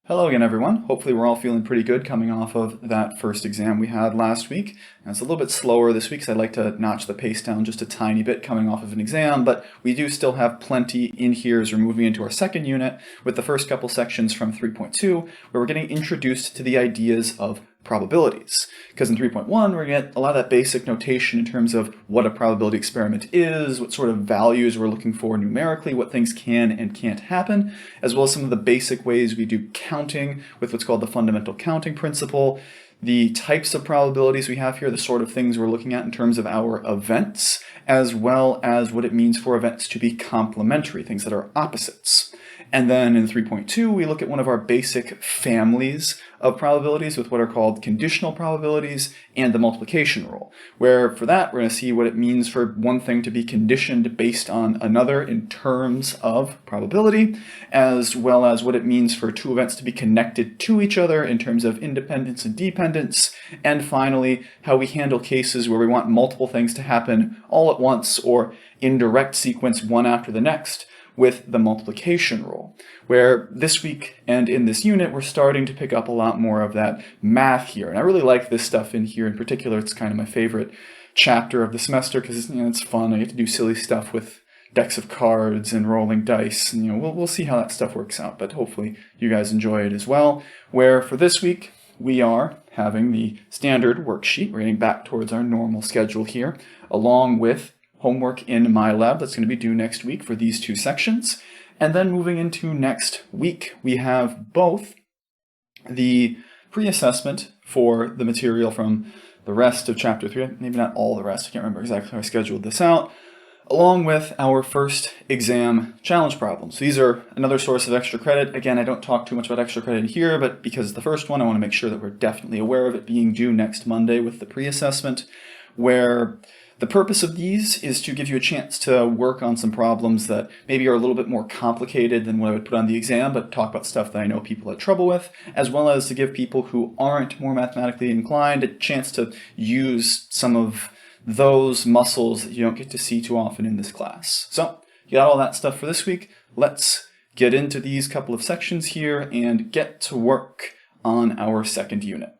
Hello again, everyone. Hopefully we're all feeling pretty good coming off of that first exam we had last week. And it's a little bit slower this week because I'd like to notch the pace down just a tiny bit coming off of an exam, but we do still have plenty in here as we're moving into our second unit with the first couple sections from 3.2, where we're getting introduced to the ideas of probabilities. Because in 3.1, we're going to get a lot of that basic notation in terms of what a probability experiment is, what sort of values we're looking for numerically, what things can and can't happen, as well as some of the basic ways we do counting with what's called the fundamental counting principle, the types of probabilities we have here, the sort of things we're looking at in terms of our events, as well as what it means for events to be complementary, things that are opposites. And then in 3.2, we look at one of our basic families of probabilities with what are called conditional probabilities and the multiplication rule, where for that, we're going to see what it means for one thing to be conditioned based on another in terms of probability, as well as what it means for two events to be connected to each other in terms of independence and dependence, and finally, how we handle cases where we want multiple things to happen all at once or in direct sequence one after the next, with the multiplication rule, where this week and in this unit, we're starting to pick up a lot more of that math here. And I really like this stuff in here in particular. It's kind of my favorite chapter of the semester because it's fun. I get to do silly stuff with decks of cards and rolling dice. And we'll see how that stuff works out, but hopefully you guys enjoy it as well. Where for this week, we are having the standard worksheet. We're getting back towards our normal schedule here, along with homework in MyLab that's going to be due next week for these two sections. And then moving into next week, we have both the pre-assessment for the material from the rest of Chapter 3, maybe not all the rest, I can't remember exactly how I scheduled this out, along with our first exam challenge problems. These are another source of extra credit. Again, I don't talk too much about extra credit here, but because it's the first one, I want to make sure that we're definitely aware of it being due next Monday with the pre-assessment, where the purpose of these is to give you a chance to work on some problems that maybe are a little bit more complicated than what I would put on the exam, but talk about stuff that I know people had trouble with, as well as to give people who aren't more mathematically inclined a chance to use some of those muscles that you don't get to see too often in this class. So, you got all that stuff for this week. Let's get into these couple of sections here and get to work on our second unit.